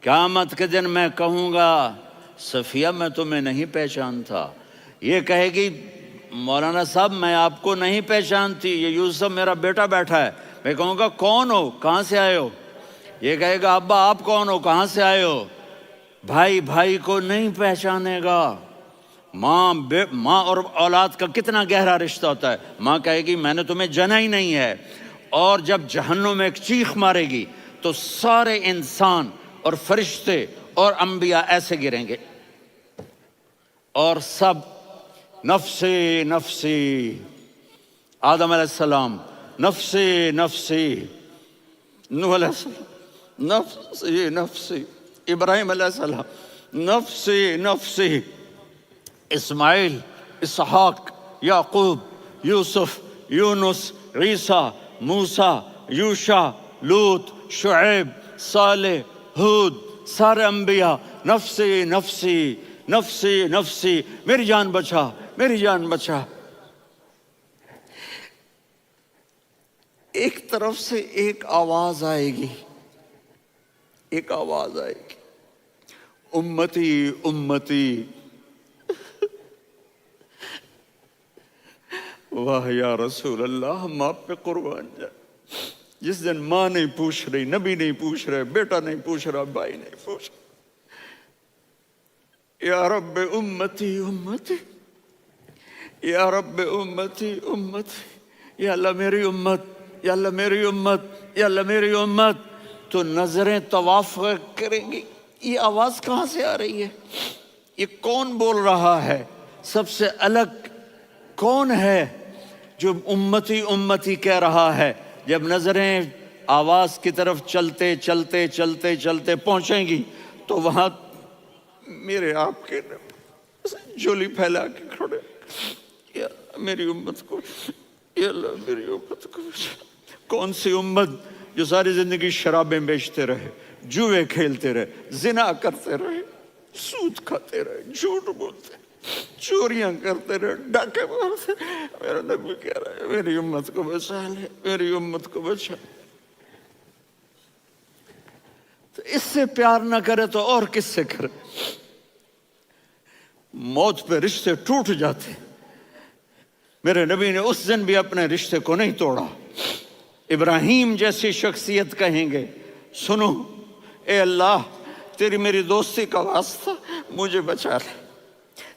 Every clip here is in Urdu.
قیامت کے دن میں کہوں گا صفیہ میں تمہیں نہیں پہچانتا، یہ کہے گی مولانا صاحب میں آپ کو نہیں پہچانتی، یہ یوسف میرا بیٹا بیٹھا ہے۔ میں کہوں گا کون ہو، کہاں سے آئے ہو؟ یہ کہے گا ابا آپ کون ہو، کہاں سے آئے ہو؟ بھائی بھائی کو نہیں پہچانے گا۔ ماں اور اولاد کا کتنا گہرا رشتہ ہوتا ہے۔ ماں کہے گی میں نے تمہیں جنا ہی نہیں ہے، اور جب جہنم میں ایک چیخ مارے گی تو سارے انسان اور فرشتے اور انبیاء ایسے گریں گے، اور سب نفسی نفسی، آدم علیہ السلام نفسی نفسی، نوح علیہ السلام نفسی نفسی، ابراہیم علیہ السلام نفسی نفسی، اسماعیل، اسحاق، یعقوب، یوسف، یونس، عیسیٰ، موسیٰ، یوشع، لوط، شعیب، صالح، ہود، سارے انبیاء نفسی نفسی نفسی نفسی، میری جان بچا میری جان بچا۔ ایک طرف سے ایک آواز آئے گی، ایک آواز آئے گی، امتی امتی۔ واہ یا رسول اللہ، ہم آپ پہ قربان جائیں۔ جس دن ماں نہیں پوچھ رہی، نبی نہیں پوچھ رہے، بیٹا نہیں پوچھ رہا، بھائی نہیں پوچھ رہا، یا رب امتی امتی، یا رب امتی امتی، یا اللہ میری امت، یا اللہ میری امت، یا اللہ میری امت، تو نظریں طواف کریں گی۔ یہ آواز کہاں سے آ رہی ہے؟ یہ کون بول رہا ہے؟ سب سے الگ کون ہے جو امتی امتی کہہ رہا ہے؟ جب نظریں آواز کی طرف چلتے چلتے چلتے چلتے پہنچیں گی تو وہاں میرے آپ کے جھولی پھیلا کے کھڑے، یا اللہ میری امت کو، یا اللہ میری امت کو۔ کون سی امت جو ساری زندگی شرابیں بیچتے رہے، جوئے کھیلتے رہے، زنا کرتے رہے، سود کھاتے رہے، جھوٹ بولتے رہے، چوریاں کرتے رہے، ڈاکے مارتے رہے۔ میرا نبی کہہ رہا ہے میری امت کو بچا لے، میری امت کو بچا۔ تو اس سے پیار نہ کرے تو اور کس سے کرے؟ موت پہ رشتے ٹوٹ جاتے، میرے نبی نے اس دن بھی اپنے رشتے کو نہیں توڑا۔ ابراہیم جیسی شخصیت کہیں گے سنو اے اللہ تیری میری دوستی کا واسطہ مجھے بچا لے،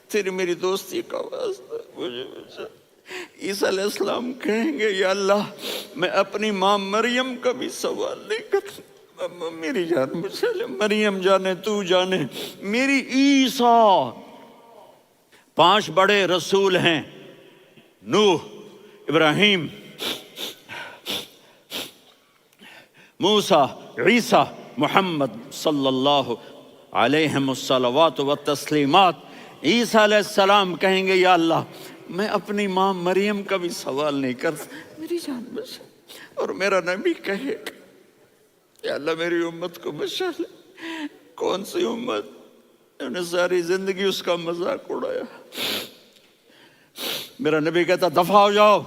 تیری میری دوستی کا واسطہ مجھے بچا۔ عیسیٰ علیہ السلام کہیں گے یا اللہ میں اپنی ماں مریم کا بھی سوال نہیں کرتا، میری جان بچا لے، مریم جانے تو جانے میری عیسیٰ۔ 5 بڑے رسول ہیں، نوح، ابراہیم، موسیٰ، عیسیٰ، محمد صلی اللہ علیہ الصلوات والتسلیمات۔ عیسیٰ علیہ السلام کہیں گے یا اللہ میں اپنی ماں مریم کا بھی سوال نہیں کرتا، میری جان بچا۔ اور میرا نبی کہے یا اللہ میری امت کو بچا لے۔ کون سی امت انہوں نے ساری زندگی اس کا مذاق اڑایا؟ میرا نبی کہتا دفع ہو جاؤ،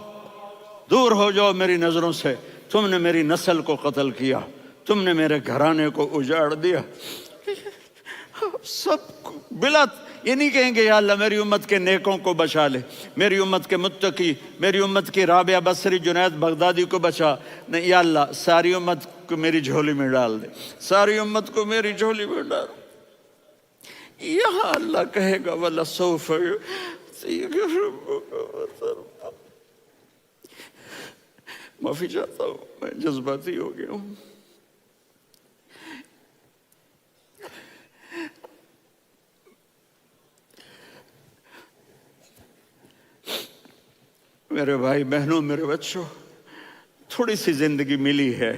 دور ہو جاؤ میری نظروں سے، تم نے میری نسل کو قتل کیا، تم نے میرے گھرانے کو اجاڑ دیا۔ سب بلا یہ نہیں کہیں گے یا اللہ میری امت کے نیکوں کو بچا لے، میری امت کے متقی، میری امت کی رابعہ بصری، جنید بغدادی کو بچا، نہیں یا اللہ ساری امت کو میری جھولی میں ڈال دے، ساری امت کو میری جھولی میں ڈال۔ یہاں اللہ کہے گا وَلَسَوْفَ يُعْطِيكَ رَبُّكَ فَتَرْضَىٰ۔ معافی چاہتا ہوں میں جذباتی ہو گیا ہوں۔ میرے بھائی بہنوں، میرے بچوں، تھوڑی سی زندگی ملی ہے،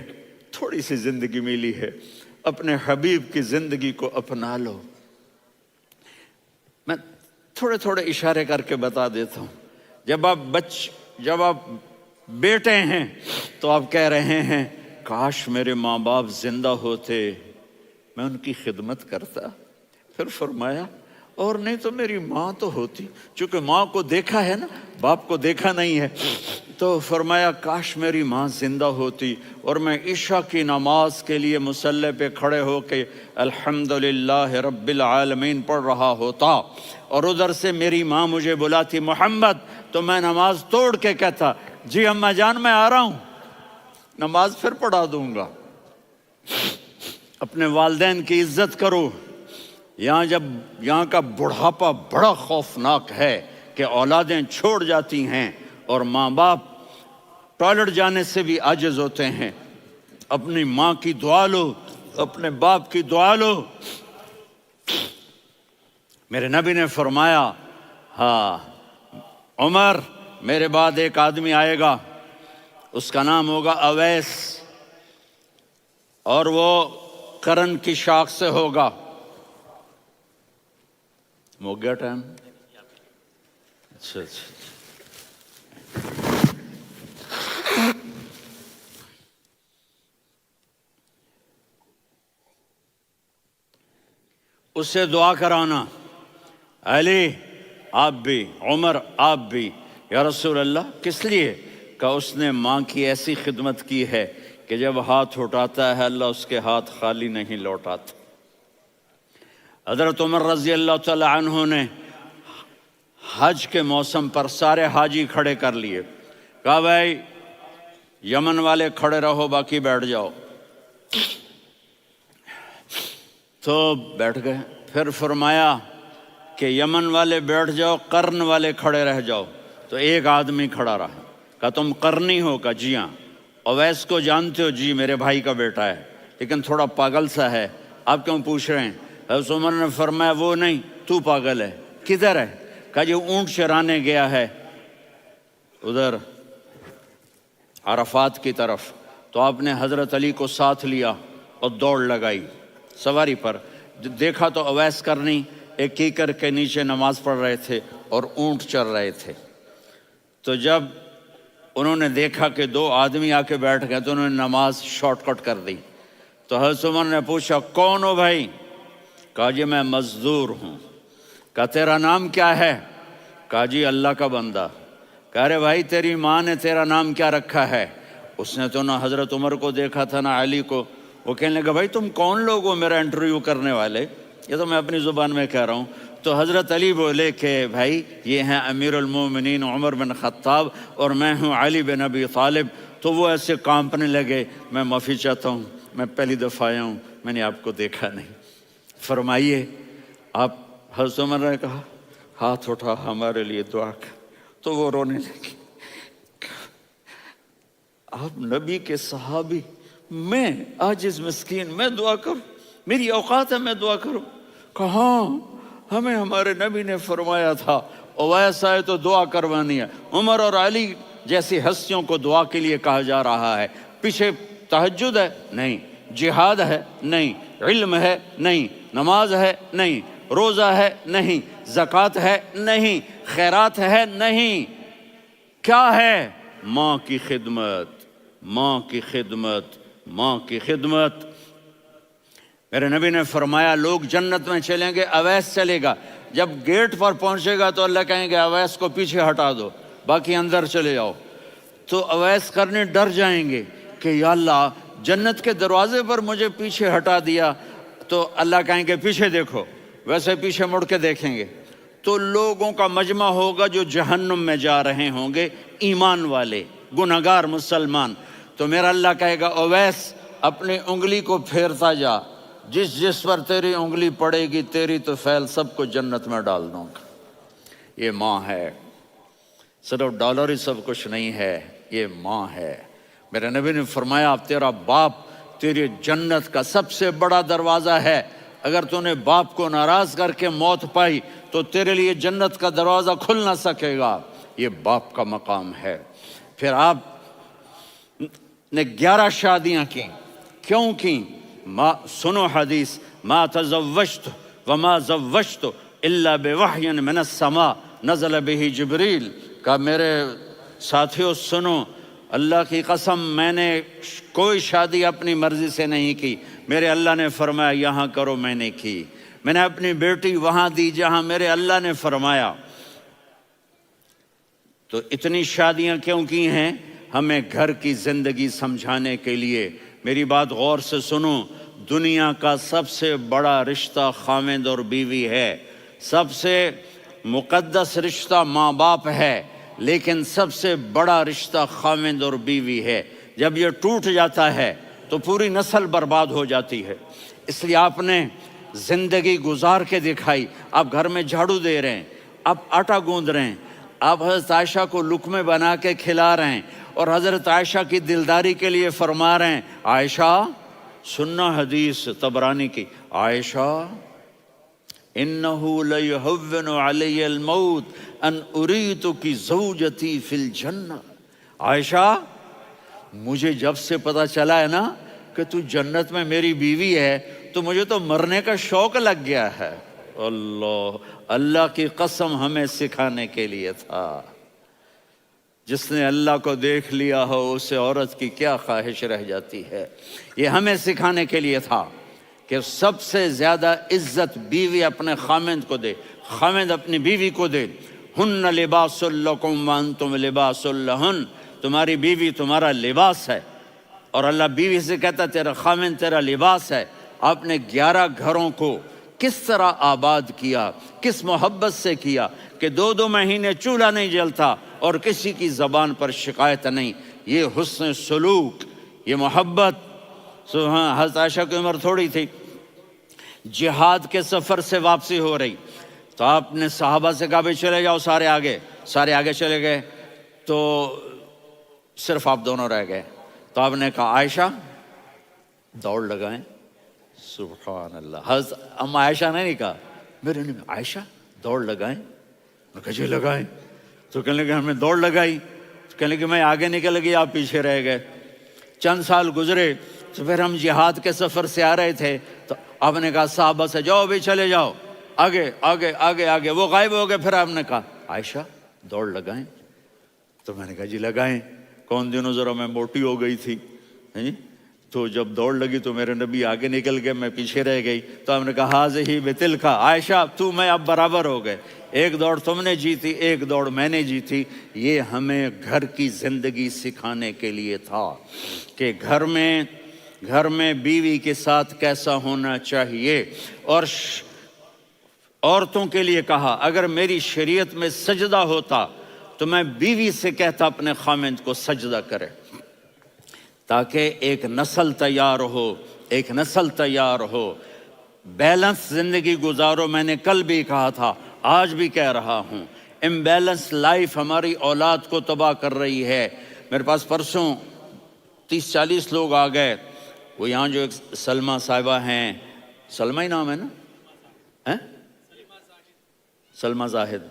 تھوڑی سی زندگی ملی ہے، اپنے حبیب کی زندگی کو اپنا لو۔ میں تھوڑے تھوڑے اشارے کر کے بتا دیتا ہوں۔ جب آپ بیٹے ہیں تو آپ کہہ رہے ہیں کاش میرے ماں باپ زندہ ہوتے، میں ان کی خدمت کرتا۔ پھر فرمایا اور نہیں تو میری ماں تو ہوتی، چونکہ ماں کو دیکھا ہے نا، باپ کو دیکھا نہیں ہے، تو فرمایا کاش میری ماں زندہ ہوتی اور میں عشاء کی نماز کے لیے مصلی پہ کھڑے ہو کے الحمدللہ رب العالمین پڑھ رہا ہوتا، اور ادھر سے میری ماں مجھے بلاتی محمد، تو میں نماز توڑ کے کہتا جی اماں جان میں آ رہا ہوں، نماز پھر پڑھا دوں گا۔ اپنے والدین کی عزت کرو۔ یہاں کا بڑھاپا بڑا خوفناک ہے کہ اولادیں چھوڑ جاتی ہیں اور ماں باپ ٹوائلٹ جانے سے بھی عاجز ہوتے ہیں۔ اپنی ماں کی دعا لو، اپنے باپ کی دعا لو۔ میرے نبی نے فرمایا ہاں عمر میرے بعد ایک آدمی آئے گا، اس کا نام ہوگا اویس، اور وہ قرن کی شاخ سے ہوگا۔ ہو گیا ٹائم؟ اچھا اس سے دعا کرانا، علی آپ بھی، عمر آپ بھی، یا رسول اللہ کس لیے؟ کہ اس نے ماں کی ایسی خدمت کی ہے کہ جب ہاتھ اٹھاتا ہے اللہ اس کے ہاتھ خالی نہیں لوٹاتا۔ حضرت عمر رضی اللہ تعالی عنہ نے حج کے موسم پر سارے حاجی کھڑے کر لیے، کہا بھائی یمن والے کھڑے رہو باقی بیٹھ جاؤ، تو بیٹھ گئے۔ پھر فرمایا کہ یمن والے بیٹھ جاؤ، قرن والے کھڑے رہ جاؤ، تو ایک آدمی کھڑا رہا۔ کہا تم قرنی ہو؟ کہا جی ہاں۔ اویس کو جانتے ہو؟ جی میرے بھائی کا بیٹا ہے لیکن تھوڑا پاگل سا ہے، آپ کیوں پوچھ رہے ہیں؟ حضرت عمر نے فرمایا وہ نہیں، تو پاگل ہے۔ کدھر ہے؟ کہا جی اونٹ چرانے گیا ہے ادھر عرفات کی طرف۔ تو آپ نے حضرت علی کو ساتھ لیا اور دوڑ لگائی سواری پر۔ دیکھا تو اویس کرنی ایک کیکر کے نیچے نماز پڑھ رہے تھے اور اونٹ چر رہے تھے۔ تو جب انہوں نے دیکھا کہ دو آدمی آ کے بیٹھ گئے تو انہوں نے نماز شارٹ کٹ کر دی۔ تو حضرت عمر نے پوچھا کون ہو بھائی؟ کہا جی میں مزدور ہوں۔ کہا تیرا نام کیا ہے؟ کہا جی اللہ کا بندہ۔ کہا ارے بھائی تیری ماں نے تیرا نام کیا رکھا ہے؟ اس نے تو نہ حضرت عمر کو دیکھا تھا نہ علی کو۔ وہ کہنے لگا بھائی تم کون لوگ ہو میرا انٹرویو کرنے والے؟ یہ تو میں اپنی زبان میں کہہ رہا ہوں۔ تو حضرت علی بولے کہ بھائی یہ ہیں امیر المومنین عمر بن خطاب اور میں ہوں علی بن ابی طالب۔ تو وہ ایسے کانپنے لگے، میں معافی چاہتا ہوں، میں پہلی دفعہ آیا ہوں، میں نے آپ کو دیکھا نہیں، فرمائیے آپ۔ حضرت عمر نے کہا ہاتھ اٹھا ہمارے لیے دعا کر۔ تو وہ رونے لگے، آپ نبی کے صحابی، میں عاجز مسکین میں دعا کروں؟ میری اوقات ہے میں دعا کروں؟ کہاں ہمیں ہمارے نبی نے فرمایا تھا اویس آئے تو دعا کروانی ہے۔ عمر اور علی جیسی ہستیوں کو دعا کے لیے کہا جا رہا ہے۔ پیچھے تہجد ہے؟ نہیں۔ جہاد ہے؟ نہیں۔ علم ہے؟ نہیں۔ نماز ہے؟ نہیں۔ روزہ ہے؟ نہیں۔ زکوٰۃ ہے؟ نہیں۔ خیرات ہے؟ نہیں۔ کیا ہے؟ ماں کی خدمت، ماں کی خدمت، ماں کی خدمت۔ میرے نبی نے فرمایا لوگ جنت میں چلیں گے، اویس چلے گا، جب گیٹ پر پہنچے گا تو اللہ کہیں گے اویس کو پیچھے ہٹا دو، باقی اندر چلے جاؤ۔ تو اویس کرنے ڈر جائیں گے کہ یا اللہ جنت کے دروازے پر مجھے پیچھے ہٹا دیا، تو اللہ کہیں گے پیچھے دیکھو، ویسے پیچھے مڑ کے دیکھیں گے تو لوگوں کا مجمع ہوگا جو جہنم میں جا رہے ہوں گے، ایمان والے، گنہگار مسلمان۔ تو میرا اللہ کہے گا اویس اپنی انگلی کو پھیرتا جا، جس پر تیری انگلی پڑے گی تیری تو فیل سب کو جنت میں ڈال دوں گا۔ یہ ماں ہے، صرف ڈالر ہی سب کچھ نہیں ہے، یہ ماں ہے۔ میرے نبی نے فرمایا اب تیرا باپ تیری جنت کا سب سے بڑا دروازہ ہے، اگر تو نے باپ کو ناراض کر کے موت پائی تو تیرے لیے جنت کا دروازہ کھل نہ سکے گا۔ یہ باپ کا مقام ہے۔ پھر آپ نے 11 شادیاں کی، کیوں کی؟ سنو حدیث، ما تزوجت وما زوجت الا بوحی من السماء نزل به جبریل۔ کہ میرے ساتھیوں سنو، اللہ کی قسم میں نے کوئی شادی اپنی مرضی سے نہیں کی، میرے اللہ نے فرمایا یہاں کرو، میں نے کی۔ میں نے اپنی بیٹی وہاں دی جہاں میرے اللہ نے فرمایا۔ تو اتنی شادیاں کیوں کی ہیں؟ ہمیں گھر کی زندگی سمجھانے کے لیے۔ میری بات غور سے سنو، دنیا کا سب سے بڑا رشتہ خاوند اور بیوی ہے، سب سے مقدس رشتہ ماں باپ ہے، لیکن سب سے بڑا رشتہ خاوند اور بیوی ہے۔ جب یہ ٹوٹ جاتا ہے تو پوری نسل برباد ہو جاتی ہے۔ اس لیے آپ نے زندگی گزار کے دکھائی۔ آپ گھر میں جھاڑو دے رہے ہیں، آپ آٹا گوندھ رہے ہیں، آپ حضرت عائشہ کو لقمے بنا کے کھلا رہے ہیں، اور حضرت عائشہ کی دلداری کے لیے فرما رہے ہیں، عائشہ سننا حدیث طبرانی کی، عائشہ انہو لیہون علی الموت ان اریتک زوجتی فی الجنہ۔ عائشہ مجھے جب سے پتا چلا ہے نا کہ تو جنت میں میری بیوی ہے تو مجھے تو مرنے کا شوق لگ گیا ہے۔ اللہ کی قسم ہمیں سکھانے کے لیے تھا۔ جس نے اللہ کو دیکھ لیا ہو اسے عورت کی کیا خواہش رہ جاتی ہے۔ یہ ہمیں سکھانے کے لیے تھا کہ سب سے زیادہ عزت بیوی اپنے خاوند کو دے، خاوند اپنی بیوی کو دے۔ ہن لباس لکم وانتم لباس لہن، تمہاری بیوی تمہارا لباس ہے، اور اللہ بیوی سے کہتا تیرا خاوند تیرا لباس ہے۔ آپ نے 11 گھروں کو کس طرح آباد کیا، کس محبت سے کیا کہ 2 مہینے چولہا نہیں جلتا اور کسی کی زبان پر شکایت نہیں۔ یہ حسن سلوک، یہ محبت۔ حضرت عائشہ کی عمر تھوڑی تھی، جہاد کے سفر سے واپسی ہو رہی، تو آپ نے صحابہ سے کہا بھائی چلے جاؤ سارے آگے چلے گئے، تو صرف آپ دونوں رہ گئے۔ تو آپ نے کہا عائشہ دوڑ لگائیں۔ سبحان اللہ، حضرت اما عائشہ نے نہیں کہا، میرے نے عائشہ دوڑ لگائیں، میں کہا جی لگائیں۔ تو کہنے لگے ہمیں دوڑ لگائی، کہنے لگے میں آگے نکل گئی آپ پیچھے رہ گئے۔ چند سال گزرے تو پھر ہم جہاد کے سفر سے آ رہے تھے، تو آپ نے کہا صحابہ سے جاؤ بھی چلے جاؤ آگے آگے آگے آگے، وہ غائب ہو گئے۔ پھر آپ نے کہا عائشہ دوڑ لگائیں، تو میں نے کہا جی لگائیں۔ کون دنوں ذرا میں موٹی ہو گئی تھی، تو جب دوڑ لگی تو میرے نبی آگے نکل گئے، میں پیچھے رہ گئی۔ تو ہم نے کہا ہاذہ بتلک، عائشہ تو میں اب برابر ہو گئے، ایک دوڑ تم نے جیتی ایک دوڑ میں نے جیتی۔ یہ ہمیں گھر کی زندگی سکھانے کے لیے تھا کہ گھر میں بیوی کے ساتھ کیسا ہونا چاہیے۔ اور عورتوں کے لیے کہا اگر میری شریعت میں سجدہ ہوتا تو میں بیوی سے کہتا اپنے خاوند کو سجدہ کرے، تاکہ ایک نسل تیار ہو، بیلنس زندگی گزارو۔ میں نے کل بھی کہا تھا، آج بھی کہہ رہا ہوں، امبیلنس لائف ہماری اولاد کو تباہ کر رہی ہے۔ میرے پاس پرسوں 30-40 لوگ آ گئے، وہ یہاں جو ایک سلمہ صاحبہ ہیں، سلمہ ہی نام ہے نا، سلمہ زاہد،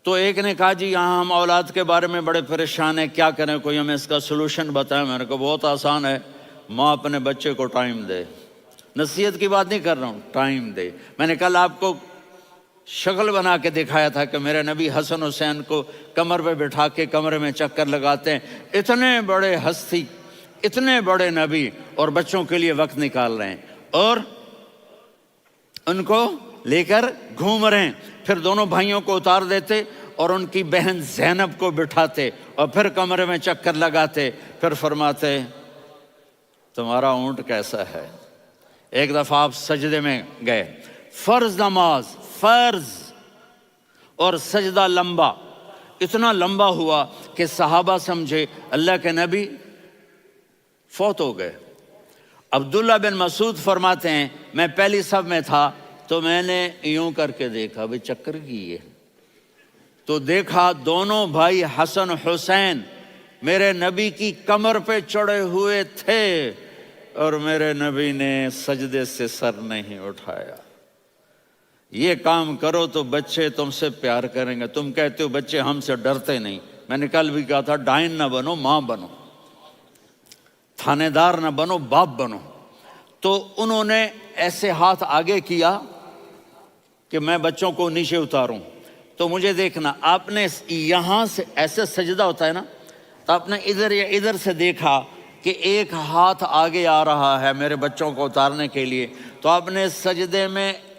تو ایک نے کہا جی یہاں ہم اولاد کے بارے میں بڑے پریشان ہیں، کیا کریں، کوئی ہمیں اس کا سلوشن بتائیں۔ میں نے کہا بہت آسان ہے، ماں اپنے بچے کو ٹائم دے، نصیحت کی بات نہیں کر رہا ہوں، ٹائم دے۔ میں نے کل آپ کو شکل بنا کے دکھایا تھا کہ میرے نبی حسن حسین کو کمر پہ بٹھا کے کمرے میں چکر لگاتے ہیں۔ اتنے بڑے ہستی، اتنے بڑے نبی، اور بچوں کے لیے وقت نکال رہے ہیں اور ان کو لے کر گھوم رہے ہیں۔ پھر دونوں بھائیوں کو اتار دیتے اور ان کی بہن زینب کو بٹھاتے اور پھر کمرے میں چکر لگاتے، پھر فرماتے تمہارا اونٹ کیسا ہے۔ ایک دفعہ آپ سجدے میں گئے، فرض نماز، فرض، اور سجدہ لمبا، اتنا لمبا ہوا کہ صحابہ سمجھے اللہ کے نبی فوت ہو گئے۔ عبداللہ بن مسعود فرماتے ہیں میں پہلی صف میں تھا تو میں نے یوں کر کے دیکھا، بھئی چکر کی ہے، تو دیکھا دونوں بھائی حسن حسین میرے نبی کی کمر پہ چڑھے ہوئے تھے اور میرے نبی نے سجدے سے سر نہیں اٹھایا۔ یہ کام کرو تو بچے تم سے پیار کریں گے۔ تم کہتے ہو بچے ہم سے ڈرتے نہیں، میں نے کل بھی کہا تھا ڈائن نہ بنو، ماں بنو، تھانے دار نہ بنو، باپ بنو۔ تو انہوں نے ایسے ہاتھ آگے کیا کہ میں بچوں کو نیچے اتاروں، تو مجھے دیکھنا، آپ نے یہاں سے ایسے سجدہ ہوتا ہے نا، تو آپ نے ادھر یا ادھر سے دیکھا کہ ایک ہاتھ آگے آ رہا ہے میرے بچوں کو اتارنے کے لیے، تو آپ نے سجدے میں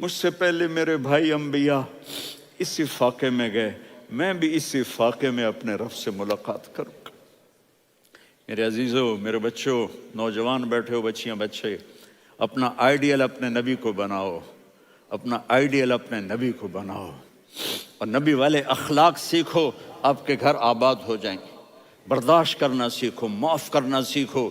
مجھ سے پہلے میرے بھائی انبیاء اسی فاقے میں گئے، میں بھی اسی فاقے میں اپنے رب سے ملاقات کروں گا۔ میرے عزیزوں، میرے بچوں، نوجوان بیٹھے ہو، بچیاں بچے، اپنا آئیڈیل اپنے نبی کو بناؤ، اپنا آئیڈیل اپنے نبی کو بناؤ، اور نبی والے اخلاق سیکھو، آپ کے گھر آباد ہو جائیں گے۔ برداشت کرنا سیکھو، معاف کرنا سیکھو،